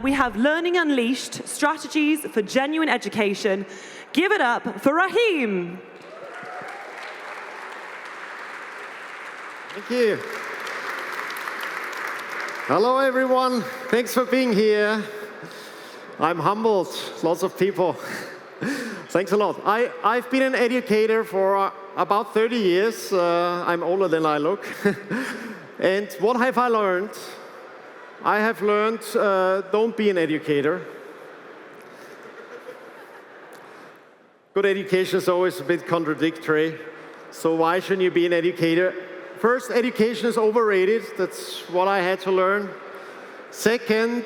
we have Learning Unleashed, Strategies for Genuine Education. Give it up for Rahim. Thank you. Hello, everyone. Thanks for being here. I'm humbled. Lots of people. Thanks a lot. I've been an educator for about 30 years. I'm older than I look. And what have I learned? I have learned, don't be an educator. Good education is always a bit contradictory. So why shouldn't you be an educator? First, education is overrated. That's what I had to learn. Second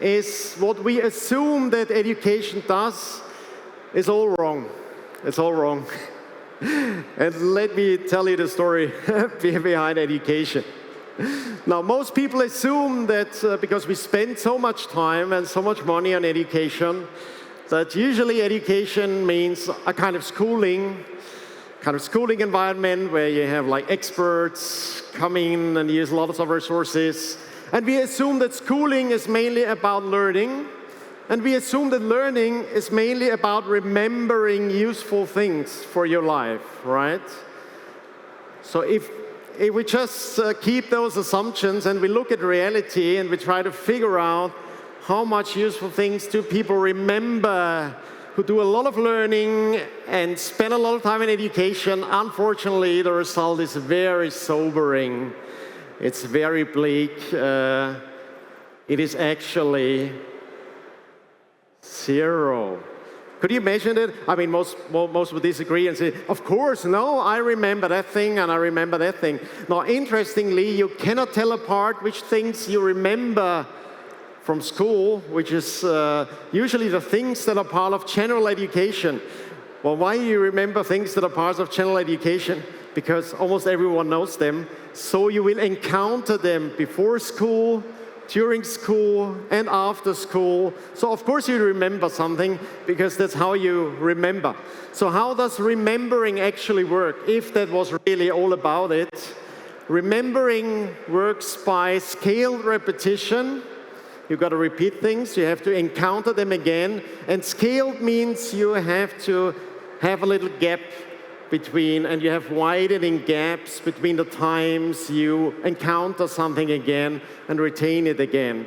is what we assume that education does is all wrong. It's all wrong. And let me tell you the story behind education. Now, most people assume that because we spend so much time and so much money on education, that usually education means a kind of schooling environment where you have like experts come in and use lots of resources. And we assume that schooling is mainly about learning. And we assume that learning is mainly about remembering useful things for your life, right? So if we just keep those assumptions and we look at reality and we try to figure out how much useful things do people remember who do a lot of learning and spend a lot of time in education, unfortunately, the result is very sobering. It's very bleak. It is actually zero. Could you imagine it? I mean, most would disagree and say, of course, no, I remember that thing and I remember that thing. Now, interestingly, you cannot tell apart which things you remember from school, which is usually the things that are part of general education. Well, why do you remember things that are parts of general education? Because almost everyone knows them. So you will encounter them before school, during school, and after school. So of course you remember something, because that's how you remember. So how does remembering actually work, if that was really all about it? Remembering works by scaled repetition. You've got to repeat things, you have to encounter them again. And scaled means you have to have a little gap between, and you have widening gaps between the times you encounter something again and retain it again.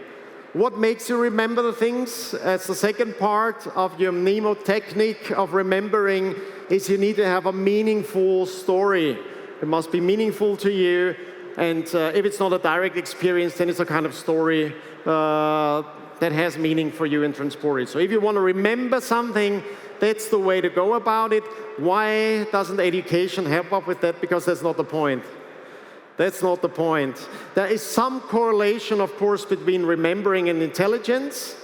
What makes you remember the things? As the second part of your mnemotechnique of remembering is you need to have a meaningful story. It must be meaningful to you. And if it's not a direct experience, then it's a kind of story that has meaning for you and transport it. So if you want to remember something, that's the way to go about it. Why doesn't education help up with that? Because that's not the point. That's not the point. There is some correlation, of course, between remembering and intelligence.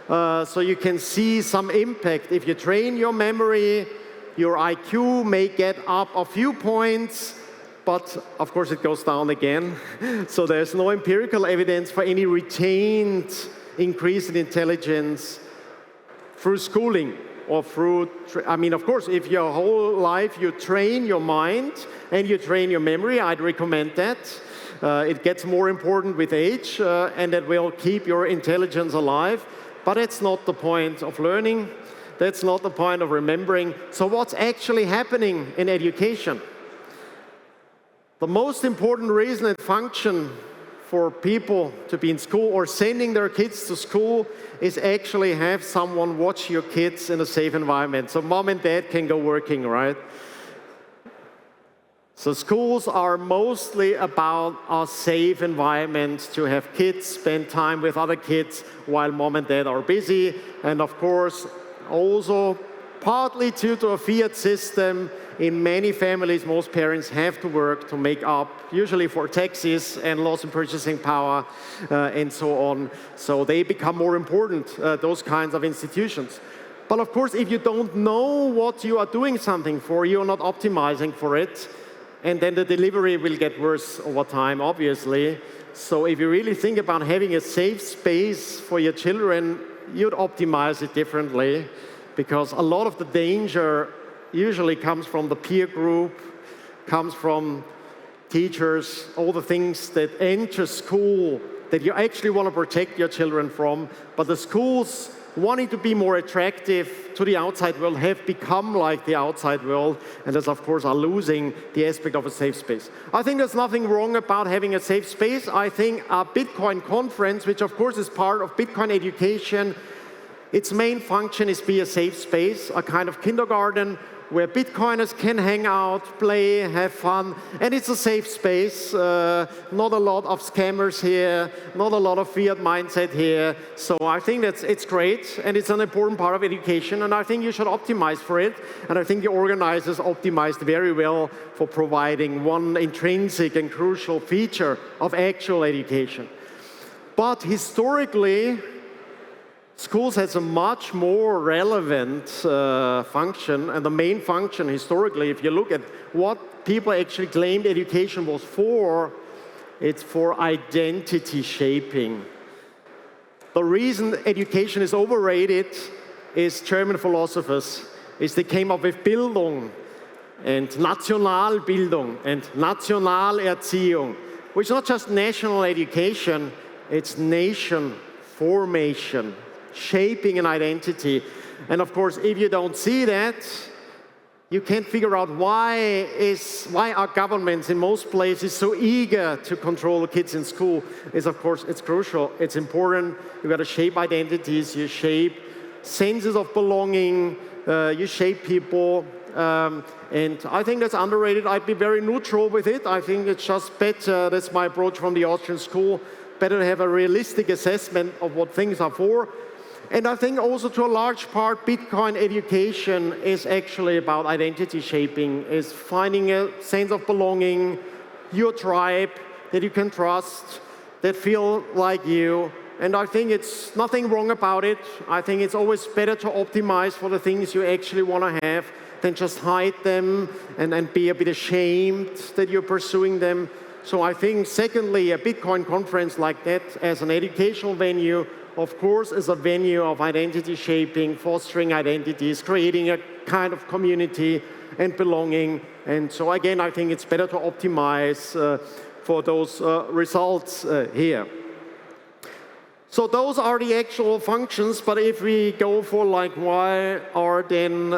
So you can see some impact. If you train your memory, your IQ may get up a few points, but of course it goes down again. So there's no empirical evidence for any retained increase in intelligence through schooling or through, I mean, of course, if your whole life you train your mind and you train your memory, I'd recommend that. It gets more important with age, and that will keep your intelligence alive. But that's not the point of learning. That's not the point of remembering. So what's actually happening in education? The most important reason and function for people to be in school or sending their kids to school is actually have someone watch your kids in a safe environment. So mom and dad can go working, right? So schools are mostly about a safe environment to have kids spend time with other kids while mom and dad are busy. And of course, also partly due to a fiat system, in many families, most parents have to work to make up, usually for taxes and loss in purchasing power and so on. So they become more important, those kinds of institutions. But of course, if you don't know what you are doing something for, you're not optimizing for it, and then the delivery will get worse over time, obviously. So if you really think about having a safe space for your children, you'd optimize it differently, because a lot of the danger usually comes from the peer group, comes from teachers, all the things that enter school that you actually want to protect your children from, but the schools wanting to be more attractive to the outside world have become like the outside world, and thus, of course, are losing the aspect of a safe space. I think there's nothing wrong about having a safe space. I think our Bitcoin conference, which of course is part of Bitcoin education, its main function is be a safe space, a kind of kindergarten where Bitcoiners can hang out, play, have fun, and it's a safe space. Not a lot of scammers here, not a lot of fiat mindset here. So I think it's great, and it's an important part of education, and I think you should optimize for it. And I think the organizers optimized very well for providing one intrinsic and crucial feature of actual education. But historically, schools has a much more relevant function, and the main function historically, if you look at what people actually claimed education was for, it's for identity shaping. The reason education is overrated is German philosophers, is they came up with Bildung and Nationalbildung and Nationalerziehung, which is not just national education, it's nation formation, shaping an identity. And of course, if you don't see that, you can't figure out why are governments in most places so eager to control the kids in school. Of course, it's crucial, it's important. You got to shape identities, you shape senses of belonging, you shape people. And I think that's underrated. I'd be very neutral with it. I think it's just better, that's my approach from the Austrian school, better to have a realistic assessment of what things are for. And I think also to a large part, Bitcoin education is actually about identity shaping, is finding a sense of belonging, your tribe that you can trust, that feel like you. And I think it's nothing wrong about it. I think it's always better to optimize for the things you actually want to have than just hide them and be a bit ashamed that you're pursuing them. So I think, secondly, a Bitcoin conference like that as an educational venue, of course, is a venue of identity shaping, fostering identities, creating a kind of community and belonging. And so again, I think it's better to optimize for those results here. So those are the actual functions, but if we go for like, why are then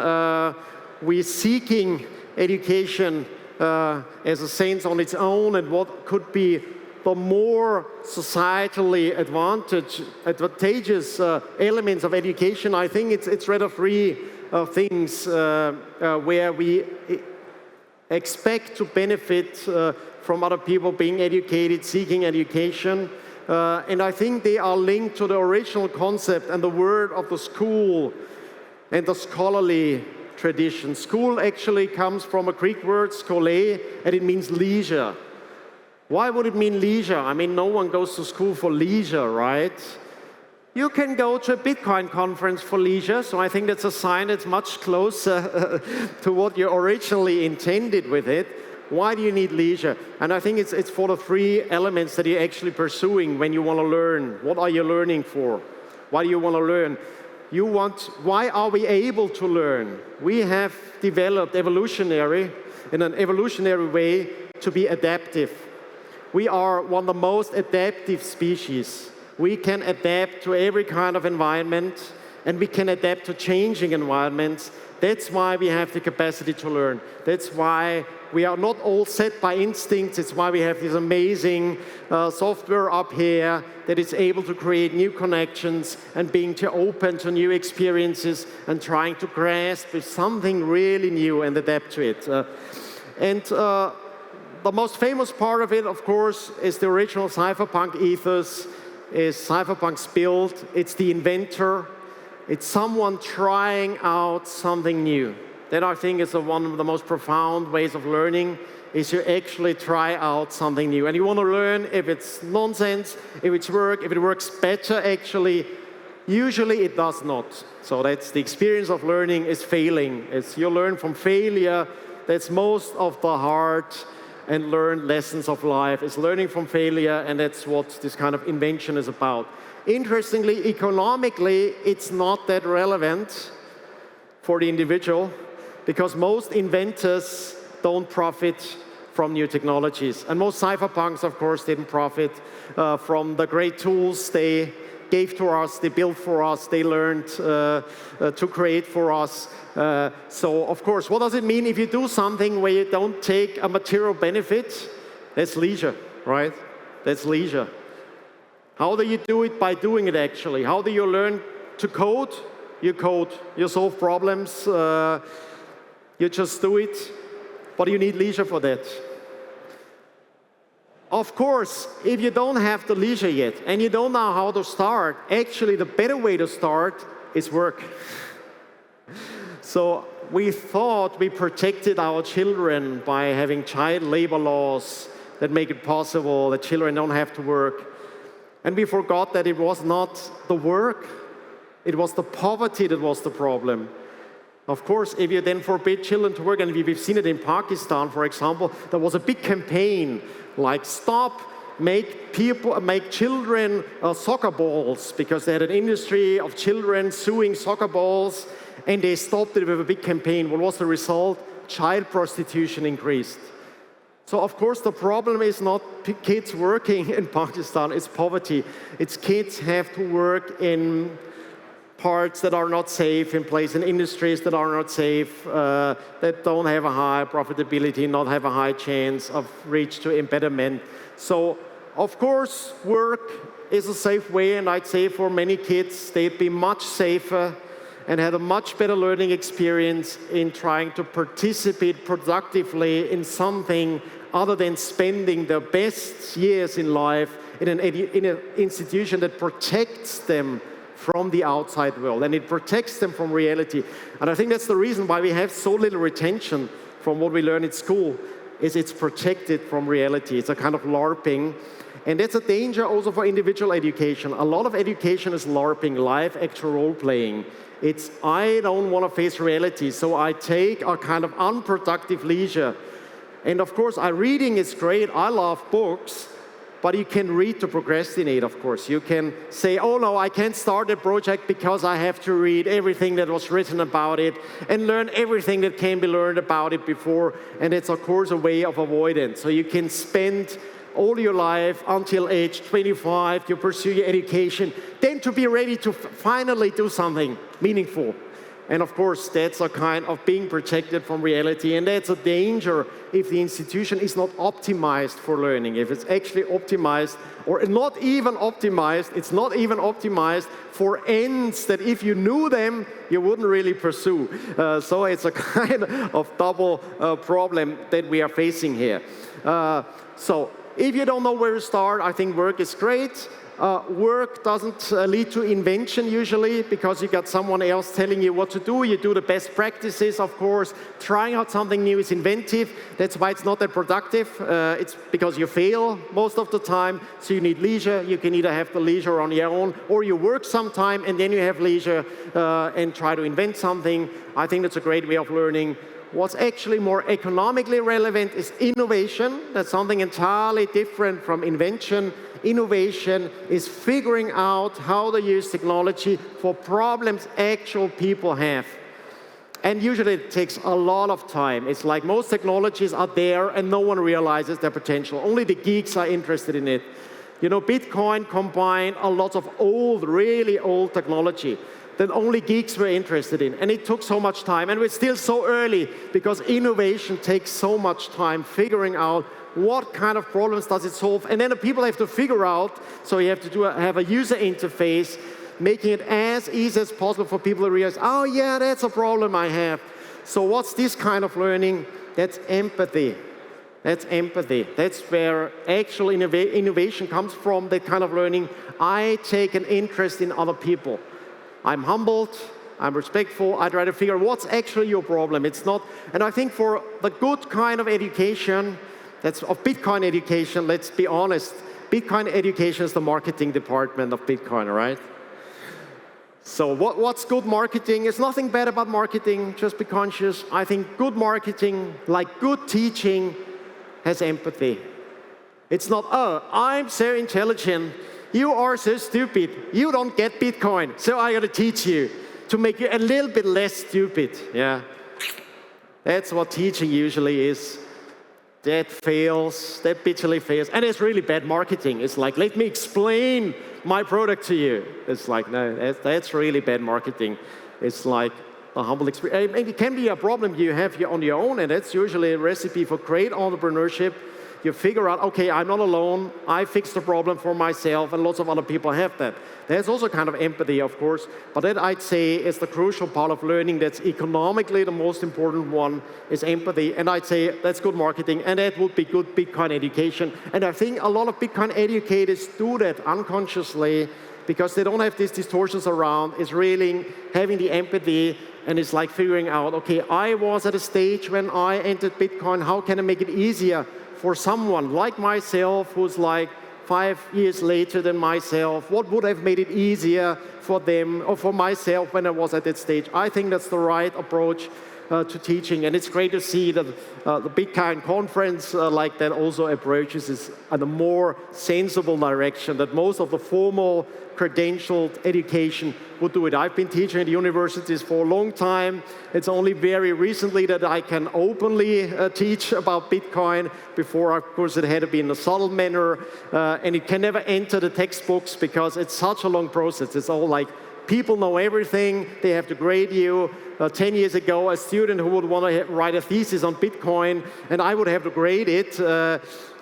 we seeking education as a sense on its own, and what could be the more societally advantageous elements of education, I think it's rather three things where we expect to benefit from other people being educated, seeking education. And I think they are linked to the original concept and the word of the school and the scholarly tradition. School actually comes from a Greek word, skole, and it means leisure. Why would it mean leisure? I mean, no one goes to school for leisure, right? You can go to a Bitcoin conference for leisure, so I think that's a sign that's much closer to what you originally intended with it. Why do you need leisure? And I think it's for the three elements that you're actually pursuing when you want to learn. What are you learning for? Why do you want to learn? Why are we able to learn? We have developed in an evolutionary way to be adaptive. We are one of the most adaptive species. We can adapt to every kind of environment, and we can adapt to changing environments. That's why we have the capacity to learn. That's why we are not all set by instincts. It's why we have this amazing software up here that is able to create new connections and being open to new experiences and trying to grasp with something really new and adapt to it. The most famous part of it, of course, is the original cypherpunk ethos, is cypherpunk's build. It's the inventor. It's someone trying out something new. That I think is one of the most profound ways of learning, is you actually try out something new. And you want to learn if it's nonsense, if it works better actually. Usually it does not. So that's the experience of learning, is failing. It's you learn from failure. That's most of the hard and learned lessons of life, is learning from failure, and that's what this kind of invention is about. Interestingly, economically, it's not that relevant for the individual, because most inventors don't profit from new technologies. And most cypherpunks, of course, didn't profit from the great tools they gave to us, they built for us, they learned to create for us. So, of course, what does it mean if you do something where you don't take a material benefit? That's leisure, right? That's leisure. How do you do it? By doing it, actually. How do you learn to code? You code, you solve problems, you just do it, but you need leisure for that. Of course, if you don't have the leisure yet and you don't know how to start, actually the better way to start is work. So we thought we protected our children by having child labor laws that make it possible that children don't have to work. And we forgot that it was not the work, it was the poverty that was the problem. Of course, if you then forbid children to work, and we've seen it in Pakistan, for example, there was a big campaign like stop, make children soccer balls, because they had an industry of children sewing soccer balls, and they stopped it with a big campaign. What was the result? Child prostitution increased. So of course the problem is not kids working in Pakistan, it's poverty. It's kids have to work in parts that are not safe, in industries that are not safe, that don't have a high profitability, not have a high chance of reach to embedment. So of course work is a safe way, and I'd say for many kids they'd be much safer and had a much better learning experience in trying to participate productively in something other than spending their best years in life in an institution that protects them from the outside world, and it protects them from reality. And I think that's the reason why we have so little retention from what we learn at school, is it's protected from reality. It's a kind of LARPing. And that's a danger also for individual education. A lot of education is LARPing, live actual role-playing. It's, I don't want to face reality, so I take a kind of unproductive leisure. And of course, reading is great. I love books, but you can read to procrastinate, of course. You can say, oh no, I can't start a project because I have to read everything that was written about it and learn everything that can be learned about it before. And it's, of course, a way of avoidance. So you can spend all your life until age 25 to pursue your education, then to be ready to finally do something meaningful. And of course, that's a kind of being protected from reality, and that's a danger if the institution is not optimized for learning. If it's actually optimized, or not even optimized, it's not even optimized for ends that if you knew them, you wouldn't really pursue. So it's a kind of double problem that we are facing here. So if you don't know where to start, I think work is great. Work doesn't lead to invention usually, because you got someone else telling you what to do. You do the best practices, of course. Trying out something new is inventive. That's why it's not that productive. It's because you fail most of the time, so you need leisure. You can either have the leisure on your own, or you work sometime and then you have leisure and try to invent something. I think that's a great way of learning. What's actually more economically relevant is innovation. That's something entirely different from invention. Innovation is figuring out how to use technology for problems actual people have. And usually it takes a lot of time. It's like most technologies are there and no one realizes their potential. Only the geeks are interested in it. You know, Bitcoin combined a lot of old, really old technology that only geeks were interested in. And it took so much time. And we're still so early because innovation takes so much time figuring out what kind of problems does it solve. And then the people have to figure out, so you have to have a user interface, making it as easy as possible for people to realize, oh yeah, that's a problem I have. So what's this kind of learning? That's empathy. That's empathy. That's where actual innovation comes from, that kind of learning. I take an interest in other people. I'm humbled, I'm respectful, I try to figure out what's actually your problem. It's not, and I think for the good kind of education, that's of Bitcoin education, let's be honest, Bitcoin education is the marketing department of Bitcoin, right? So what's good marketing? There's nothing bad about marketing, just be conscious. I think good marketing, like good teaching, has empathy. It's not, oh, I'm so intelligent, you are so stupid, you don't get Bitcoin, so I gotta teach you to make you a little bit less stupid, yeah? That's what teaching usually is. that fails, that bitterly fails. And it's really bad marketing. It's like, let me explain my product to you. It's like, no, that's really bad marketing. It's like a humble experience. It can be a problem you have on your own, and that's usually a recipe for great entrepreneurship. You figure out, okay, I'm not alone. I fixed the problem for myself, and lots of other people have that. There's also kind of empathy, of course, but that I'd say is the crucial part of learning. That's economically the most important one, is empathy. And I'd say that's good marketing, and that would be good Bitcoin education. And I think a lot of Bitcoin educators do that unconsciously because they don't have these distortions around. It's really having the empathy, and it's like figuring out, okay, I was at a stage when I entered Bitcoin. How can I make it easier for someone like myself who's like 5 years later than myself? What would have made it easier for them or for myself when I was at that stage? I think that's the right approach to teaching, and it's great to see that the Bitcoin conference like that also approaches this in a more sensible direction, that most of the formal credentialed education would do it. I've been teaching at universities for a long time. It's only very recently that I can openly teach about Bitcoin. Before, of course, it had to be in a subtle manner, and it can never enter the textbooks because it's such a long process. It's all like people know everything. They have to grade you. 10 years ago, a student who would want to write a thesis on Bitcoin, and I would have to grade it.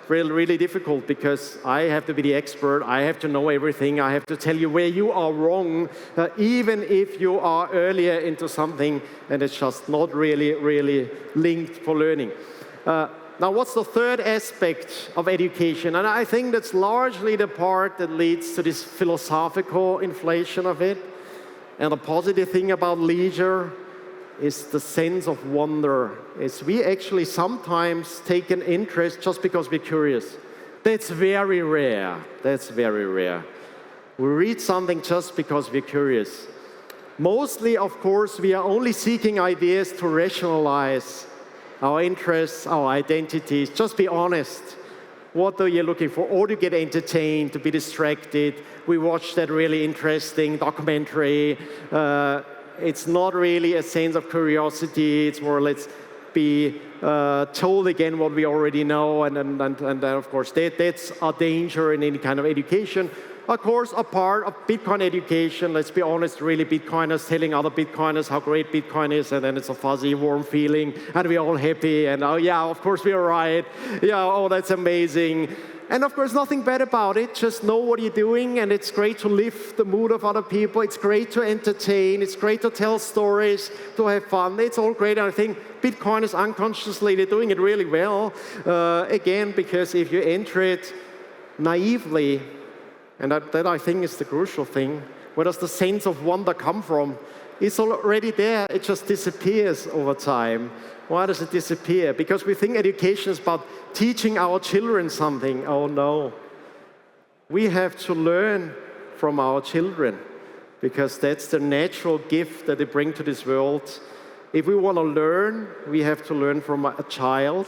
Really difficult because I have to be the expert. I have to know everything. I have to tell you where you are wrong, even if you are earlier into something, and it's just not really linked for learning. Now, what's the third aspect of education? And I think that's largely the part that leads to this philosophical inflation of it. And the positive thing about leisure is the sense of wonder. Is we actually sometimes take an interest just because we're curious. That's very rare. That's very rare. We read something just because we're curious. Mostly, of course, we are only seeking ideas to rationalize our interests, our identities. Just be honest. What are you looking for? Or to get entertained, to be distracted. We watched that really interesting documentary. It's not really a sense of curiosity. It's more, let's be told again what we already know. And of course, that's a danger in any kind of education. Of course, a part of Bitcoin education, let's be honest, really Bitcoiners telling other Bitcoiners how great Bitcoin is, and then it's a fuzzy, warm feeling, and we're all happy, and oh yeah, of course we're right. Yeah, oh, that's amazing. And of course, nothing bad about it. Just know what you're doing, and it's great to lift the mood of other people. It's great to entertain. It's great to tell stories, to have fun. It's all great, and I think Bitcoiners unconsciously, they're doing it really well. Again, because if you enter it naively, and that I think is the crucial thing, where does the sense of wonder come from? It's already there. It just disappears over time. Why does it disappear? Because we think education is about teaching our children something. Oh no. We have to learn from our children because that's the natural gift that they bring to this world. If we want to learn, we have to learn from a child.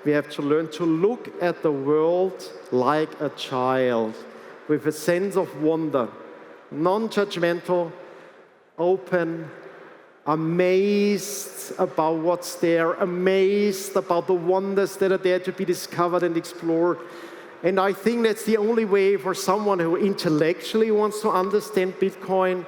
We have to learn to look at the world like a child, with a sense of wonder, non-judgmental, open, amazed about what's there, amazed about the wonders that are there to be discovered and explored. And I think that's the only way for someone who intellectually wants to understand Bitcoin.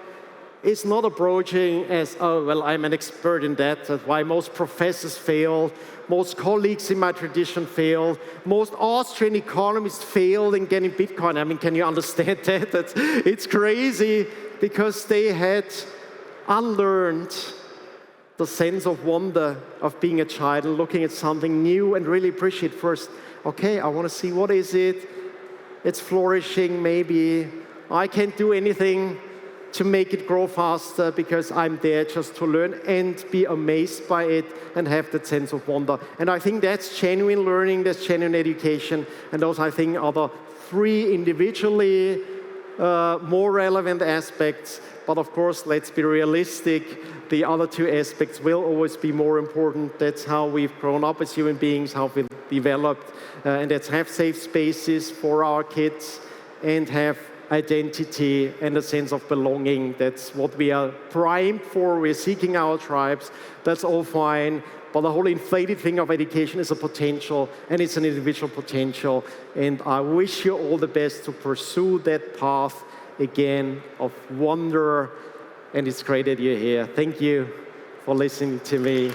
Is not approaching as, oh, well, I'm an expert in that. That's why most professors failed. Most colleagues in my tradition failed. Most Austrian economists failed in getting Bitcoin. I mean, can you understand that? It's crazy because they had unlearned the sense of wonder of being a child and looking at something new and really appreciate first, okay, I want to see what is it. It's flourishing, maybe. I can't do anything to make it grow faster because I'm there just to learn and be amazed by it and have that sense of wonder. And I think that's genuine learning, that's genuine education, and those, I think, are the three individually more relevant aspects. But of course, let's be realistic. The other two aspects will always be more important. That's how we've grown up as human beings, how we've developed, and that's have safe spaces for our kids and have identity and a sense of belonging. That's what we are primed for. We're seeking our tribes. That's all fine. but the whole inflated thing of education is a potential, and it's an individual potential. And I wish you all the best to pursue that path again of wonder, and it's great that you're here. Thank you for listening to me.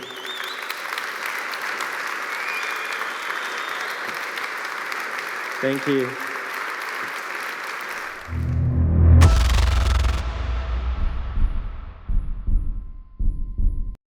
Thank you.